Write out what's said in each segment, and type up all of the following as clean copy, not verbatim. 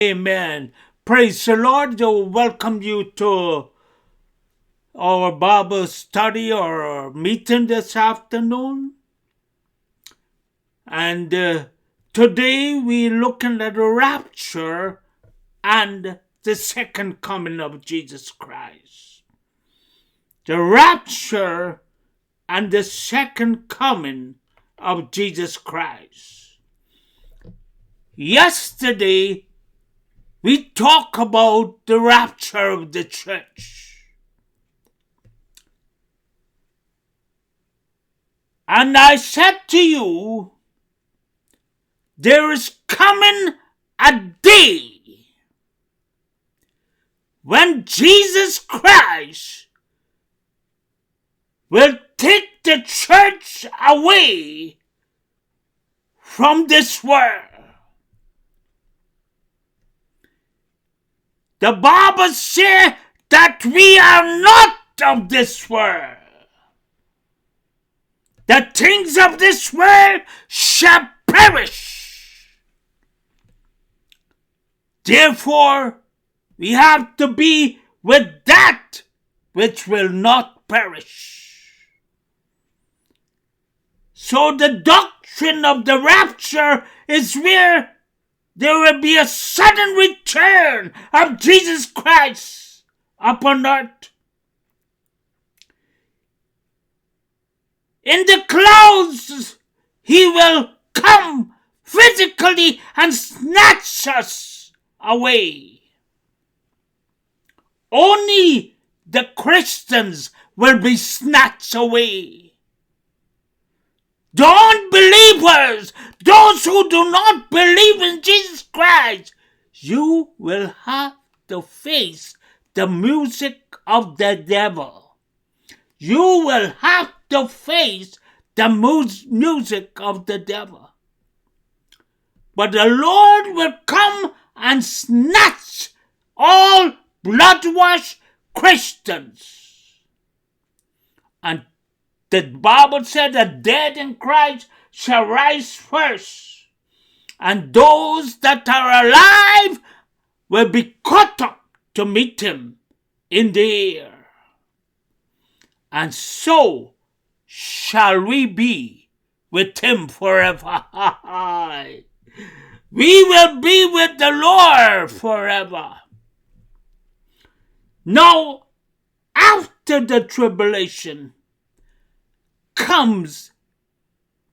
Amen. Praise the Lord. I welcome you to our Bible study or meeting this afternoon. And today we're looking at the rapture and the second coming of Jesus Christ. The rapture and the second coming of Jesus Christ. Yesterday, we talk about the rapture of the church. And I said to you, there is coming a day when Jesus Christ will take the church away from this world. The Bible says that we are not of this world. The things of this world shall perish. Therefore, we have to be with that which will not perish. So the doctrine of the rapture is where there will be a sudden return of Jesus Christ upon earth. In the clouds, he will come physically and snatch us away. Only the Christians will be snatched away. The unbelievers, those who do not believe in Jesus Christ, you will have to face the music of the devil. You will have to face the music of the devil. But the Lord will come and snatch all blood-washed Christians. And the Bible said the dead in Christ shall rise first. And those that are alive will be caught up to meet him in the air. And so shall we be with him forever. We will be with the Lord forever. Now, after the tribulation comes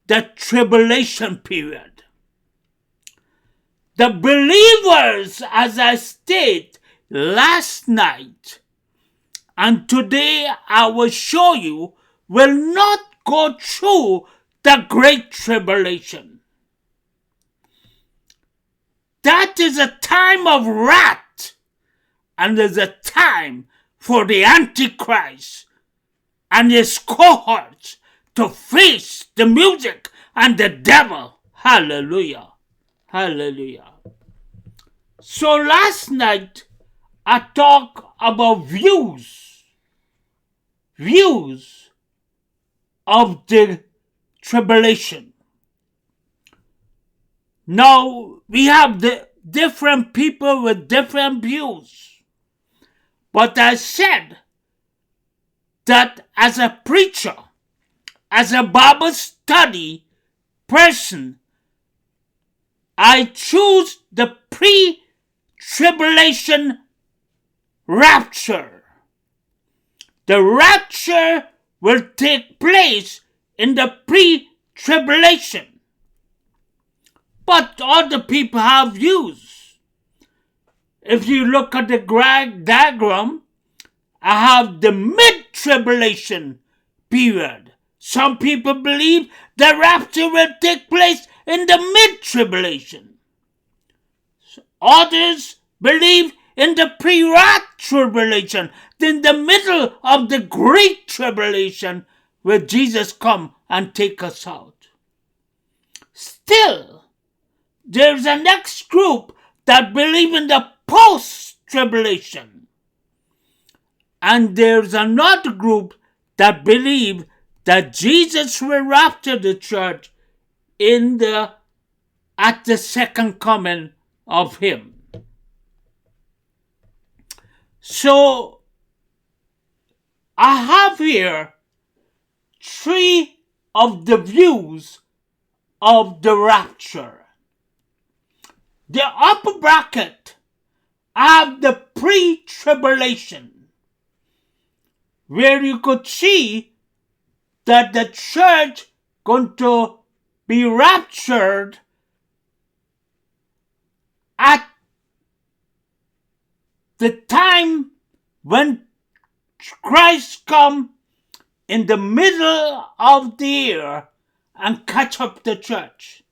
the tribulation period. The believers, as I stated last night, and today I will show you, will not go through the great tribulation. That is a time of wrath, and is a time for the Antichrist and his cohorts to face the music and the devil. Hallelujah. Hallelujah. So last night I talked about views of the tribulation. Now we have the different people with different views. But I said that as a preacher, as a Bible study person, I choose the pre-tribulation rapture. The rapture will take place in the pre-tribulation. But other people have views. If you look at the diagram, I have the mid-tribulation period. Some people believe the rapture will take place in the mid-tribulation. Others believe in the pre-wrath tribulation, in the middle of the great tribulation, where Jesus come and take us out. Still, there's a next group that believe in the post-tribulation. And there's another group that believe that Jesus will rapture the church at the second coming of him. So I have here three of the views of the rapture. The upper bracket have the pre-tribulation, where you could see that the church going to be raptured at the time when Christ come in the middle of the year and catch up the church.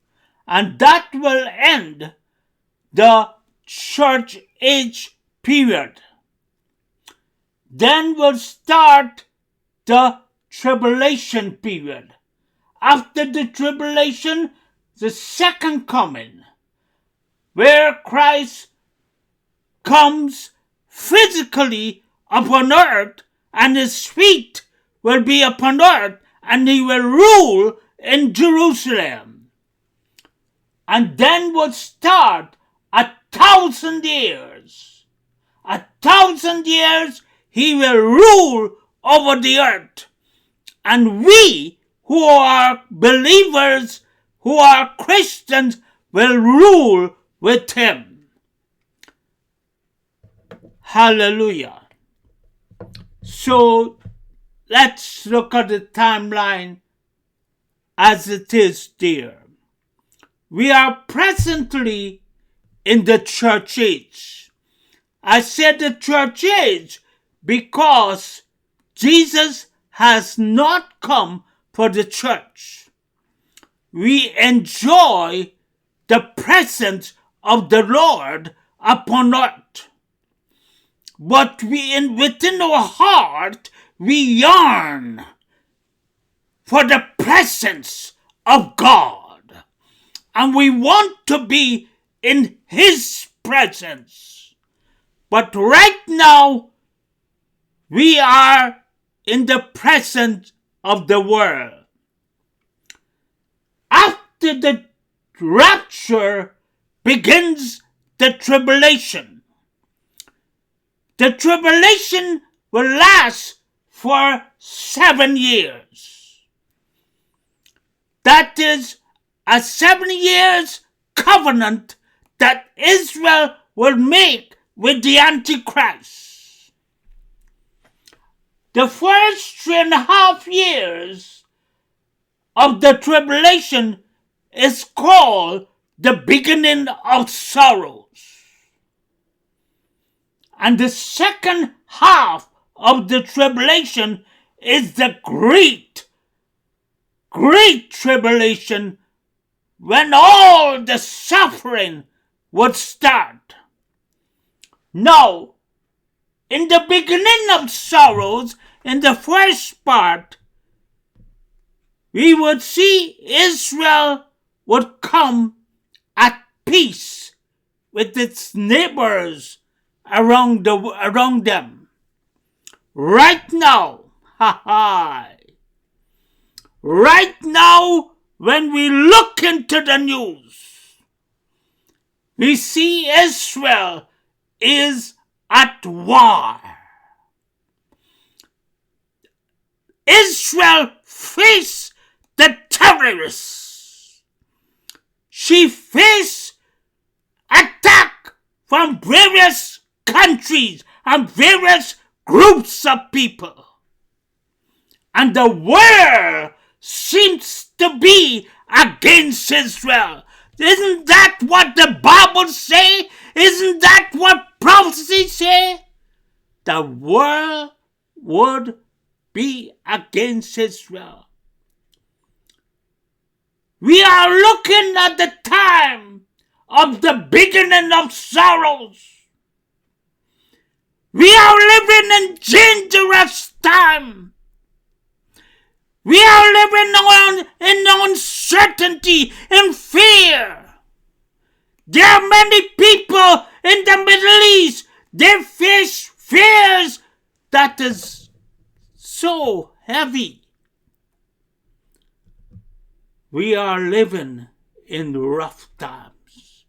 And that will end the church age period. Then will start the tribulation period. After the tribulation, the second coming, where Christ comes physically upon earth, and his feet will be upon earth, and he will rule in Jerusalem. And then will start 1,000 years. 1,000 years he will rule over the earth. And we who are believers, who are Christians, will rule with him. Hallelujah. So let's look at the timeline as it is there. We are presently in the church age. I said the church age because Jesus has not come for the church. We enjoy the presence of the Lord upon earth. But within our heart, we yearn for the presence of God. And we want to be in his presence. But right now, we are in the presence of the world. After the rapture begins the tribulation. The tribulation will last for 7 years. That is a 7 years covenant that Israel will make with the Antichrist. The first 3.5 years of the tribulation is called the beginning of sorrows. And the second half of the tribulation is the great tribulation, when all the suffering would start. Now, in the beginning of sorrows, in the first part, we would see Israel would come at peace with its neighbors around them. Right now, right now, when we look into the news, we see Israel is at war. Israel faced the terrorists. She faced attack from various countries and various groups of people. And the world seems to be against Israel. Isn't that what the Bible say? Isn't that what prophecy say? The world would be against Israel. We are looking at the time of the beginning of sorrows. We are living in dangerous time. We are living in uncertainty, in fear. There are many people in the Middle East. They face fears that is so heavy. We are living in rough times.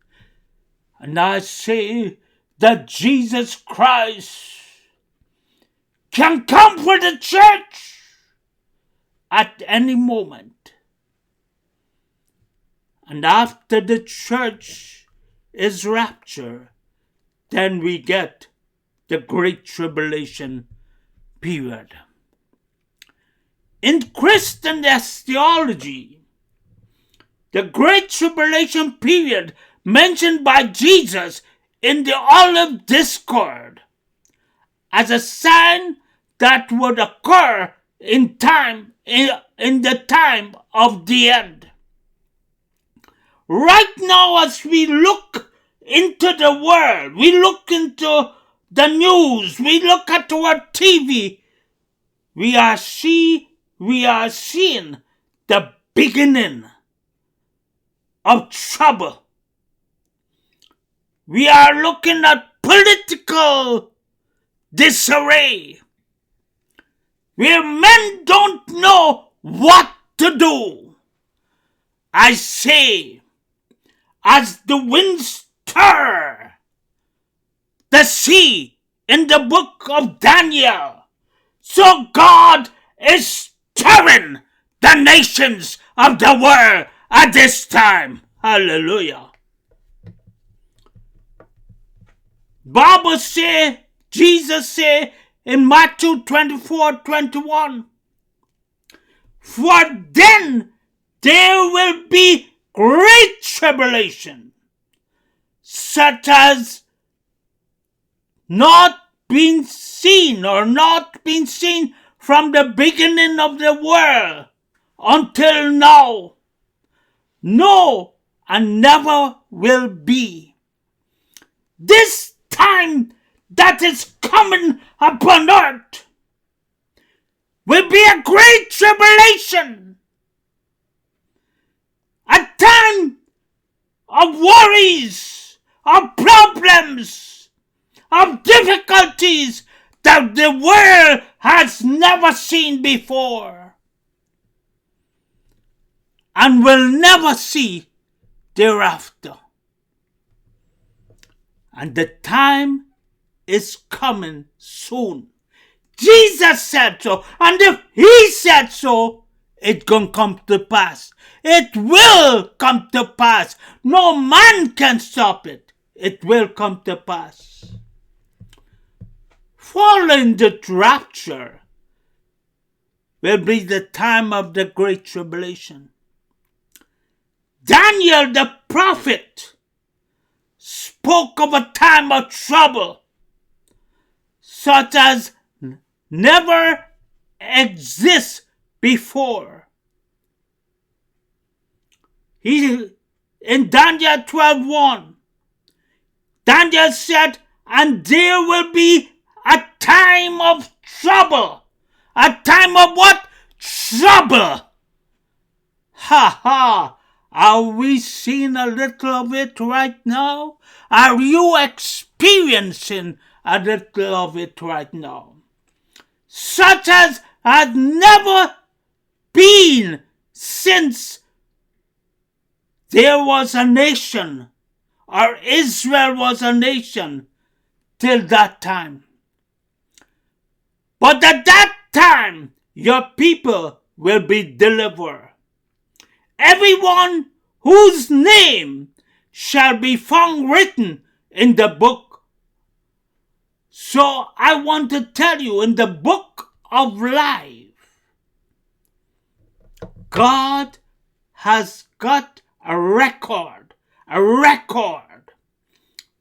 And I say that Jesus Christ can come for the church at any moment. And after the church is raptured, then we get the Great Tribulation period. In Christian theology, the Great Tribulation period mentioned by Jesus in the Olive Discourse as a sign that would occur in the time of the end. Right now, as we look into the world, we look into the news, we look at our TV, we are seeing the beginning of trouble. We are looking at political disarray, where men don't know what to do. I say, as the winds stir the sea in the book of Daniel, so God is stirring the nations of the world at this time. Hallelujah. Bible say, Jesus say in Matthew 24:21, for then there will be great tribulation, such as not been seen from the beginning of the world until now. No, and never will be. This time that is coming upon earth will be a great tribulation, a time of worries, of problems, of difficulties that the world has never seen before and will never see thereafter. And the time is coming soon. Jesus said so, and if he said so, it's gonna come to pass. It will come to pass. No man can stop it. It will come to pass. Following the rapture will be the time of the Great Tribulation. Daniel the prophet spoke of a time of trouble such as never exists before. In Daniel 12:1, Daniel said, and there will be a time of trouble. A time of what? Trouble. Ha ha. Are we seeing a little of it right now? Are you experiencing a little of it right now? Such as had never been since there was a nation, or Israel was a nation, till that time. But at that time, your people will be delivered. Everyone whose name shall be found written in the book. So I want to tell you, in the book of life, God has got a record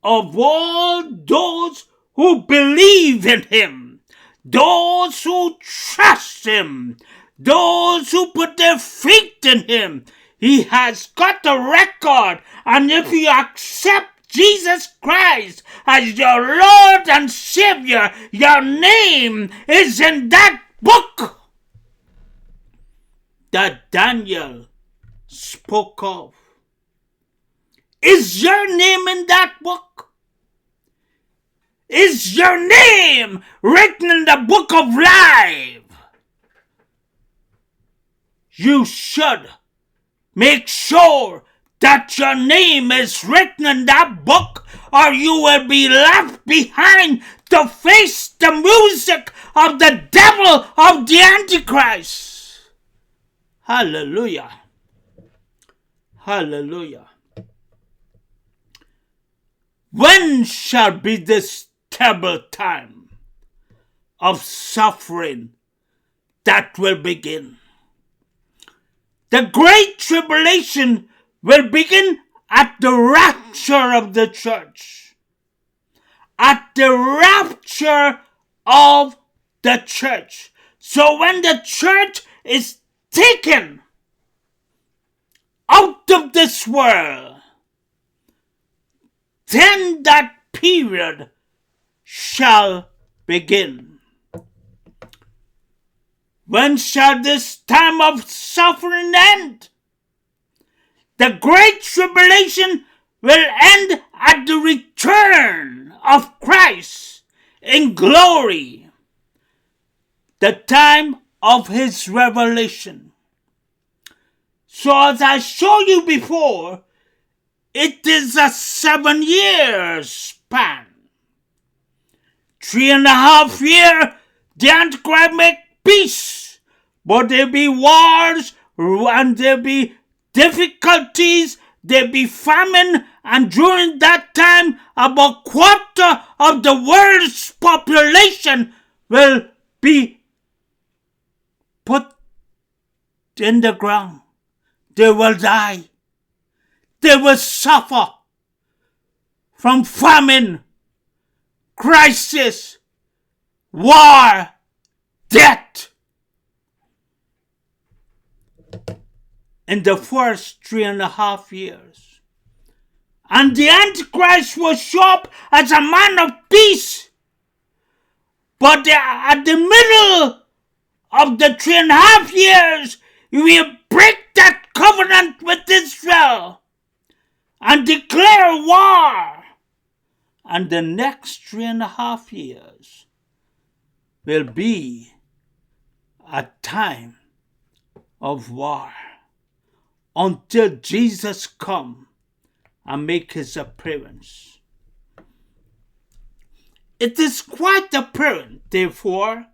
of all those who believe in him, those who trust him, those who put their faith in him. He has got a record, and if you accept Jesus Christ as your Lord and Savior, your name is in that book that Daniel spoke of. Is your name in that book? Is your name written in the book of life? You should make sure that your name is written in that book, or you will be left behind to face the music of the devil, of the Antichrist. Hallelujah. Hallelujah. When shall be this terrible time of suffering that will begin? The great tribulation will begin at the rapture of the church. At the rapture of the church. So when the church is taken out of this world, then that period shall begin. When shall this time of suffering end? The great tribulation will end at the return of Christ in glory, the time of his revelation. So as I showed you before, it is a 7-year span. 3.5 years, the Antichrist make peace, but there be wars and there be difficulties, there be famine, and during that time, about 1/4 of the world's population will be put in the ground. They will die. They will suffer from famine, crisis, war, death. In the first 3.5 years. And the Antichrist will show up as a man of peace. But at the middle of the 3.5 years, he will break that covenant with Israel and declare war. And the next 3.5 years will be a time of war until Jesus come and make his appearance. It is quite apparent, therefore,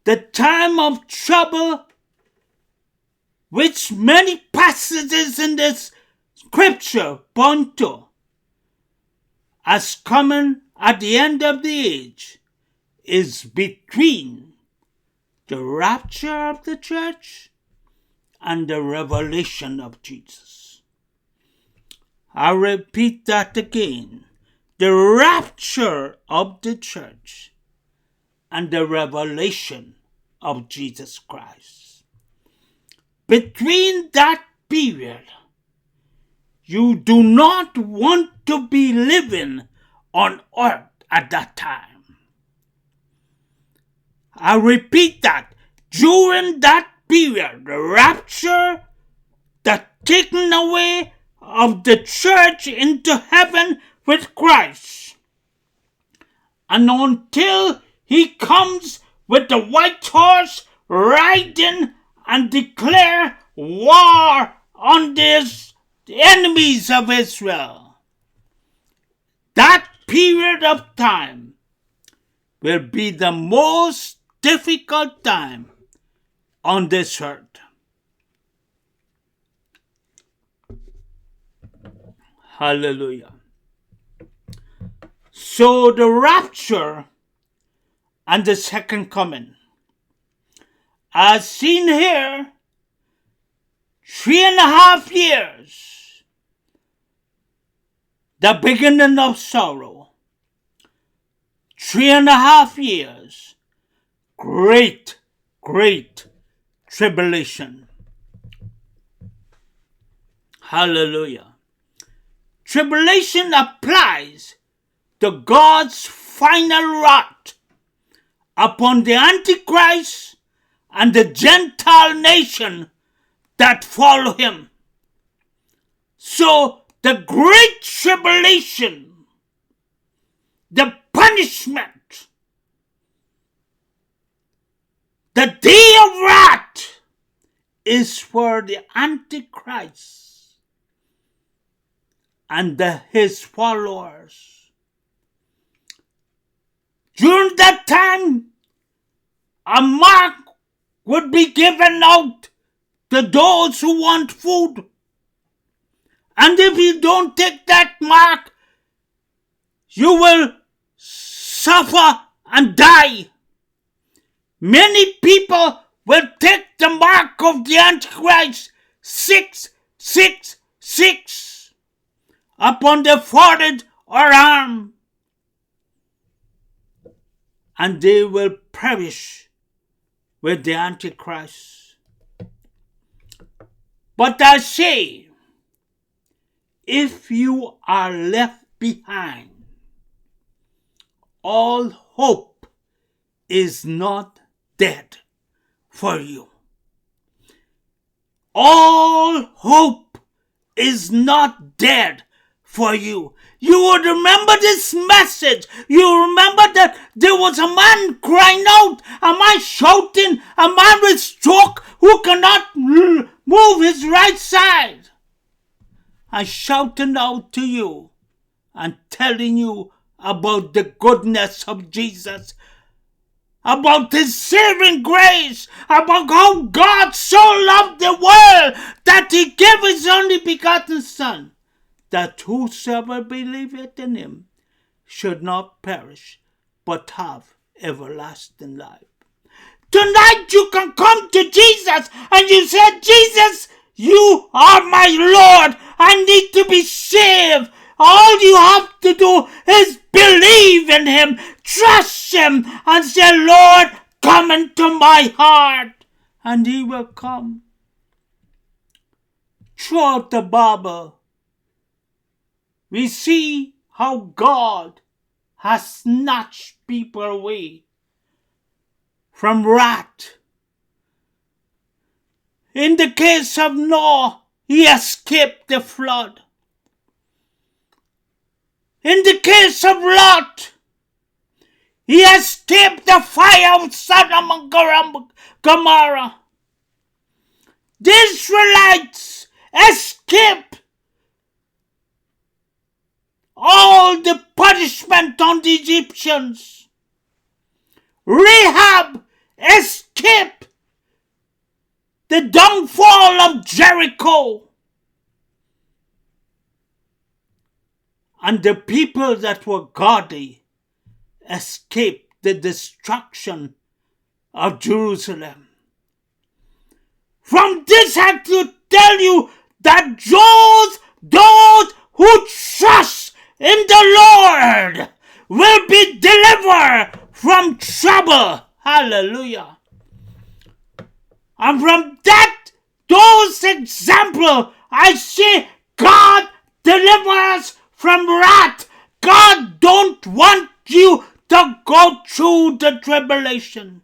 the time of trouble which many passages in this scripture point to as coming at the end of the age is between the rapture of the church and the revelation of Jesus. I repeat that again. The rapture of the church and the revelation of Jesus Christ. Between that period, you do not want to be living on earth at that time. I repeat that. During that period, the rapture, the taking away of the church into heaven with Christ. And until he comes with the white horse riding and declare war on the enemies of Israel. That period of time will be the most difficult time on this earth. Hallelujah. So the rapture and the second coming, as seen here, 3.5 years, the beginning of sorrow. 3.5 years, great tribulation. Hallelujah. Tribulation applies to God's final wrath upon the Antichrist and the Gentile nation that follow him. So the great tribulation, the punishment, the day of wrath is for the Antichrist and his followers. During that time, a mark would be given out to those who want food. And if you don't take that mark, you will suffer and die. Many people will take the mark of the Antichrist, 666, upon their forehead or arm, and they will perish with the Antichrist. But I say, if you are left behind, all hope is not dead for you. All hope is not dead for you. You would remember this message. You remember that there was a man crying out, a man shouting, a man with stroke who cannot move his right side. I'm shouting out to you and telling you about the goodness of Jesus, about his saving grace, about how God so loved the world that he gave his only begotten Son, that whosoever believeth in him should not perish, but have everlasting life. Tonight you can come to Jesus and you say, Jesus, you are my Lord. I need to be saved. All you have to do is believe in him, trust him, and say, Lord, come into my heart. And he will come. Throughout the Bible, we see how God has snatched people away from wrath. In the case of Noah, he escaped the flood. In the case of Lot, he escaped the fire of Sodom and Gomorrah. The Israelites escaped all the punishment on the Egyptians. Rahab escaped the downfall of Jericho. And the people that were godly escaped the destruction of Jerusalem. From this I have to tell you that those who trust in the Lord will be delivered from trouble. Hallelujah. And from those examples, I say, God deliver us from wrath. God don't want you to go through the tribulation.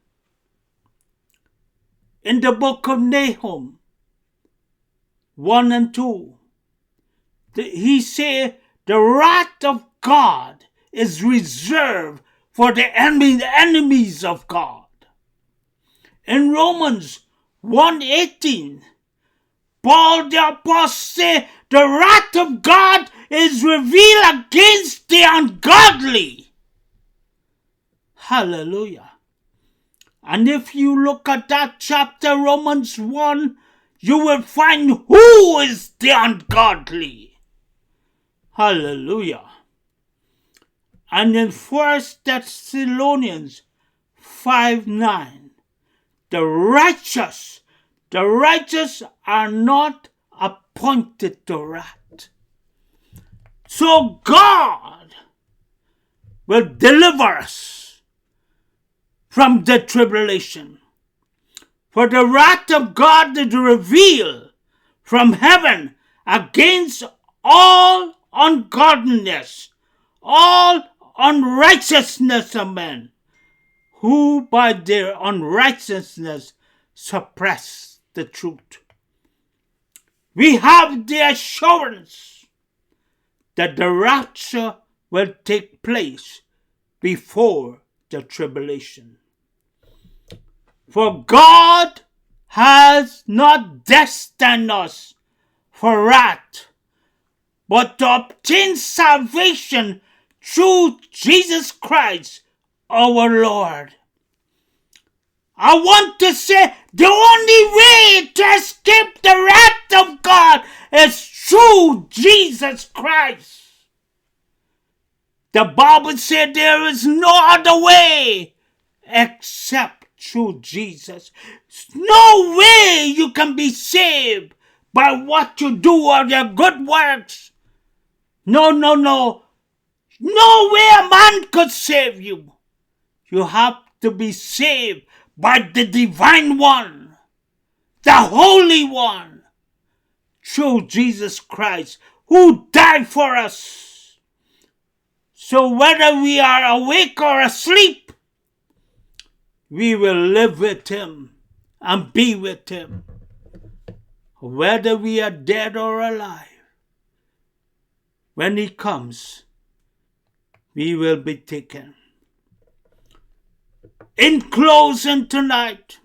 In the book of Nahum 1 and 2, he said the wrath of God is reserved for the enemies of God. In Romans 1:18, Paul the Apostle said the wrath of God is revealed against the ungodly. Hallelujah. And if you look at that chapter, Romans 1, you will find who is the ungodly. Hallelujah. And in 1 Thessalonians 5:9, the righteous are not appointed to wrath. So God will deliver us from the tribulation. For the wrath of God is revealed from heaven against all ungodliness, all unrighteousness of men, who by their unrighteousness suppress the truth. We have the assurance that the rapture will take place before the tribulation. For God has not destined us for wrath, but to obtain salvation through Jesus Christ our Lord. I want to say the only way to escape the wrath of God is through Jesus Christ. The Bible said there is no other way except through Jesus. No way you can be saved by what you do or your good works. No. No way a man could save you. You have to be saved by the Divine One, the Holy One, through Jesus Christ, who died for us. So whether we are awake or asleep, we will live with Him and be with Him. Whether we are dead or alive, when He comes, we will be taken. In closing tonight,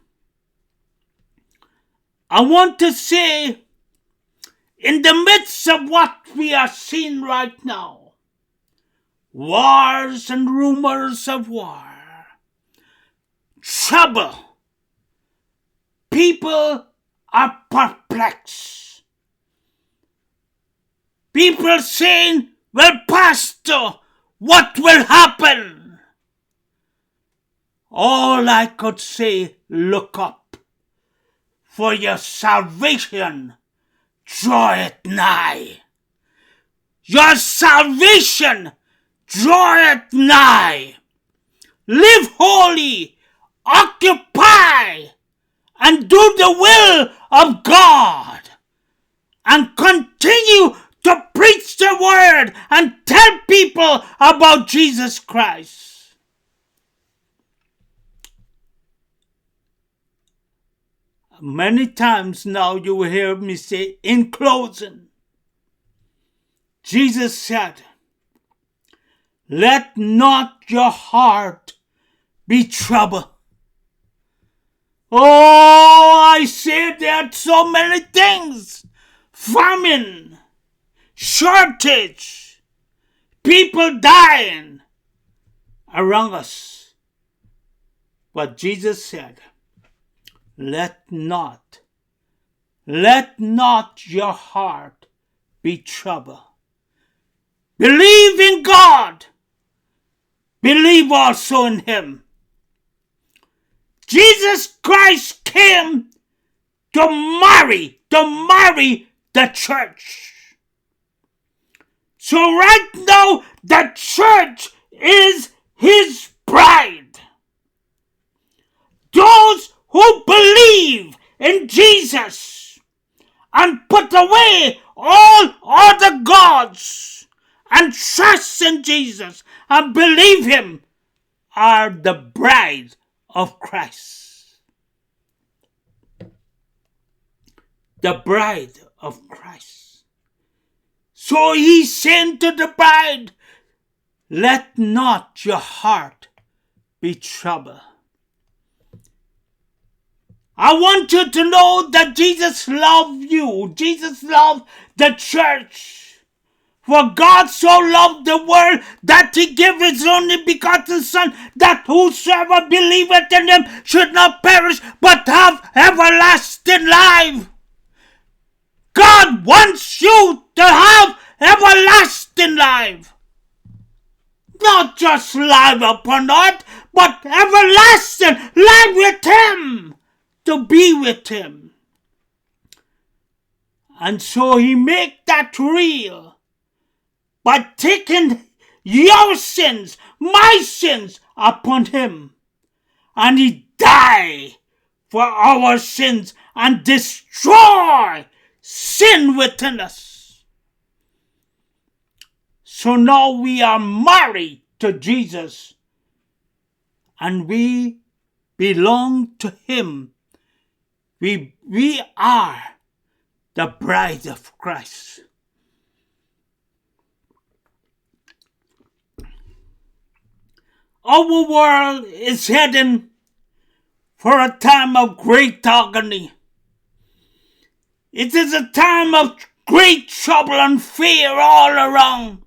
I want to say, in the midst of what we are seeing right now, wars and rumors of war, trouble, people are perplexed. People saying, well, Pastor, what will happen? All I could say, look up, for your salvation draweth nigh. Your salvation draweth nigh. Live holy, occupy, and do the will of God, and continue to preach the word and tell people about Jesus Christ. Many times now you will hear me say, in closing, Jesus said, let not your heart be troubled. Oh, I say there are so many things. Famine, shortage, people dying around us. But Jesus said, let not your heart be troubled. Believe in God. Believe also in Him. Jesus Christ came to marry the church. So right now, the church is His bride. Those who believe in Jesus and put away all other gods and trust in Jesus and believe Him are the bride of Christ. The bride of Christ. So He said to the bride, let not your heart be troubled. I want you to know that Jesus loved you. Jesus loved the church. For God so loved the world that He gave His only begotten Son, that whosoever believeth in Him should not perish, but have everlasting life. God wants you to have everlasting life. Not just life upon earth, but everlasting life with Him. To be with Him. And so He make that real by taking your sins, my sins upon Him. And He died for our sins and destroy sin within us. So now we are married to Jesus and we belong to Him. We are the bride of Christ. Our world is heading for a time of great agony. It is a time of great trouble and fear all around.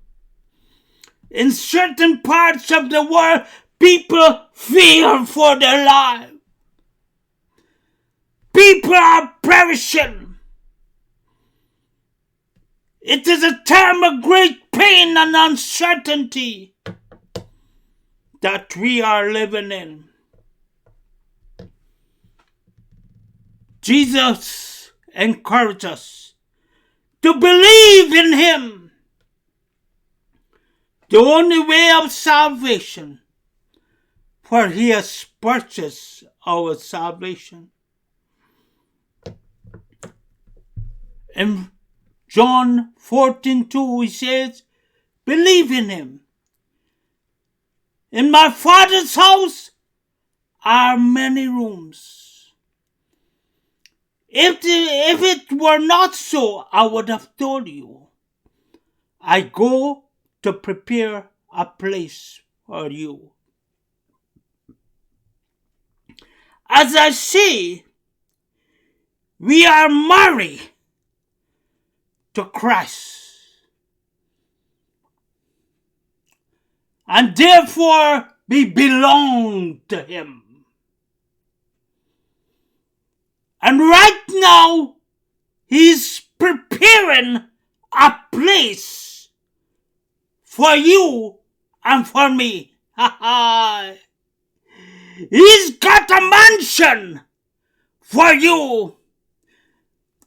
In certain parts of the world, people fear for their lives. People are perishing. It is a time of great pain and uncertainty that we are living in. Jesus encouraged us to believe in Him, the only way of salvation, for He has purchased our salvation. In John 14:2, He says, believe in Him. In my Father's house are many rooms. If it were not so, I would have told you. I go to prepare a place for you. As I say, we are married to Christ. And therefore we belong to Him. And right now, He's preparing a place for you and for me. He's got a mansion for you.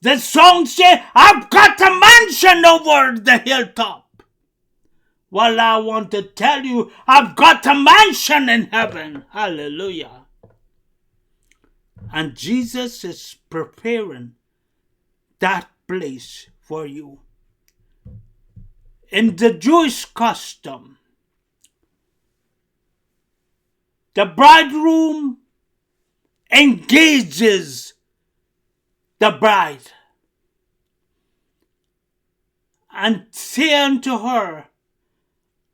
The song says, I've got a mansion over the hilltop. Well, I want to tell you, I've got a mansion in heaven. Hallelujah. And Jesus is preparing that place for you. In the Jewish custom, the bridegroom engages the bride and say unto her,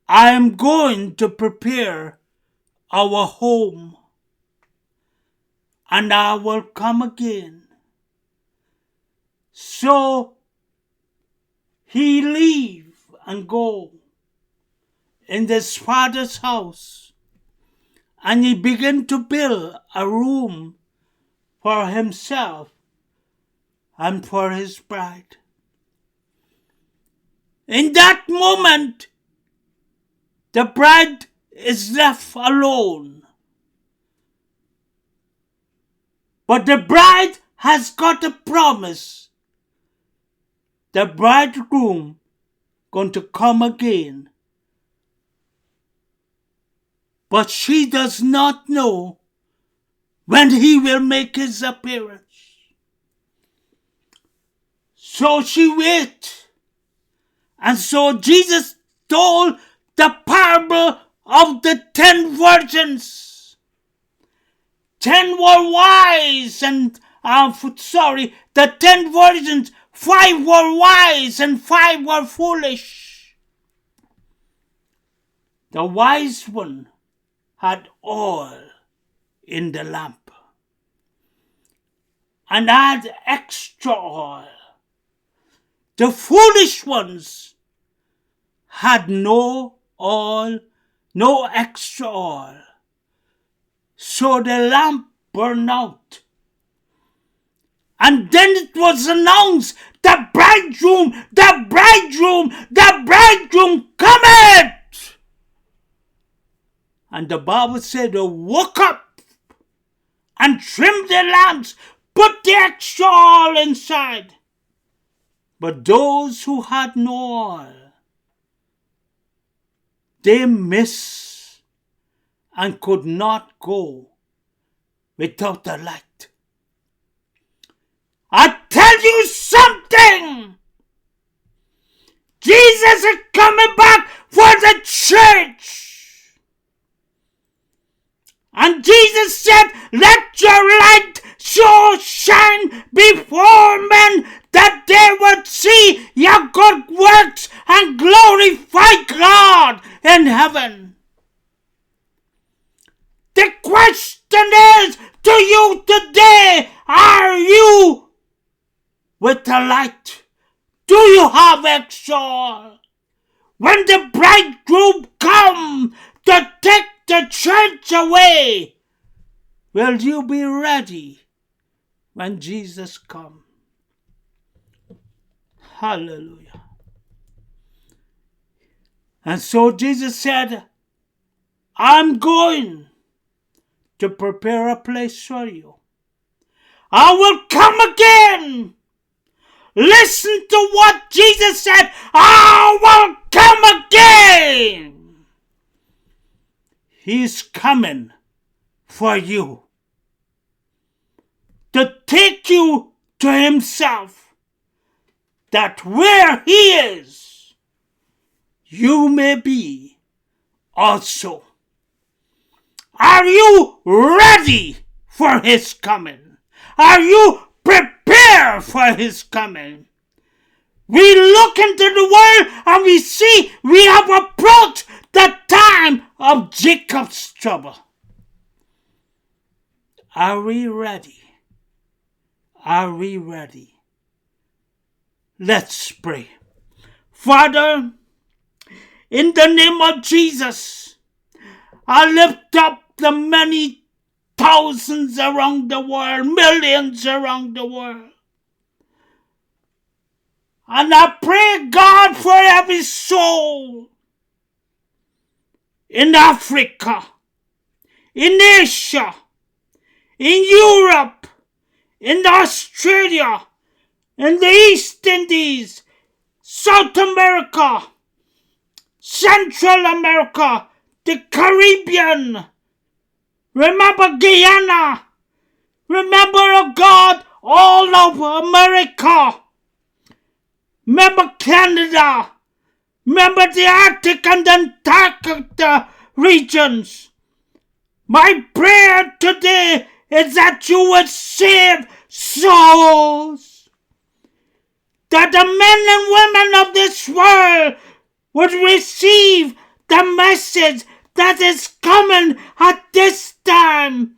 I am going to prepare our home, and I will come again. So he leave and go in his father's house, and he began to build a room for himself and for his bride. In that moment, the bride is left alone. But the bride has got a promise. The bridegroom going to come again. But she does not know when he will make his appearance. So she waits. And so Jesus told the parable of the 10 virgins. 10 were wise and, the 10 virgins, 5 were wise and 5 were foolish. The wise one had oil in the lamp and had extra oil. The foolish ones had no oil, no extra oil. So the lamp burned out. And then it was announced, the bridegroom cometh! And the Bible said they woke up and trimmed their lamps, put the extra oil inside. But those who had no oil, they missed and could not go without the light. I tell you something! Jesus is coming back for the church. And Jesus said, let your light so shine before men that they would see your good works and glorify God in heaven. The question is to you today, are you with the light? Do you have extra oil? When the bridegroom comes to take the church away, will you be ready when Jesus comes. Hallelujah. And so Jesus said, I'm going to prepare a place for you. I will come again. Listen to what Jesus said. I will come again. He's coming for you to take you to himself, that where he is, you may be also. Are you ready for his coming? Are you prepared for his coming? We look into the world and we see we have approached the time of Jacob's trouble. Are we ready? Are we ready? Let's pray. Father, in the name of Jesus, I lift up the many thousands around the world, millions around the world. And I pray, God, for every soul in Africa, in Asia, in Europe, in Australia, in the East Indies, South America, Central America, the Caribbean. Remember Guyana. Remember, oh God, all over America. Remember Canada. Remember the Arctic and Antarctica regions. My prayer today is that you would save souls. That the men and women of this world would receive the message that is coming at this time.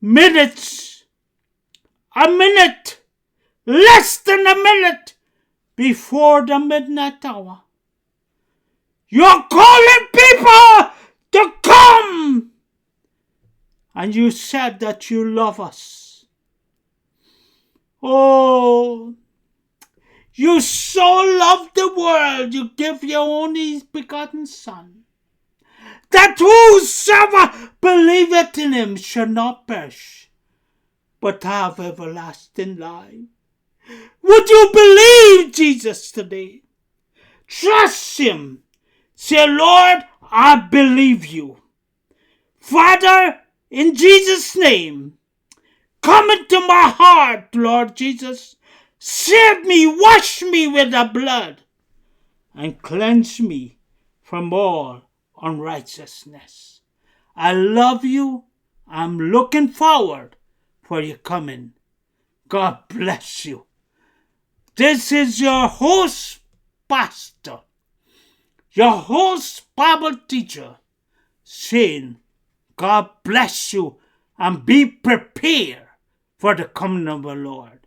A minute, less than a minute before the midnight hour. You're calling people to come. And you said that you love us. Oh, you so loved the world, you give your only begotten Son, that whosoever believeth in him shall not perish, but have everlasting life. Would you believe Jesus today? Trust him. Say, Lord, I believe you. Father, in Jesus' name, come into my heart, Lord Jesus. Save me, wash me with the blood, and cleanse me from all unrighteousness. I love you. I'm looking forward for your coming. God bless you. This is your host, pastor, your host, Bible teacher, saying, God bless you and be prepared for the coming of the Lord.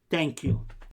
Thank you.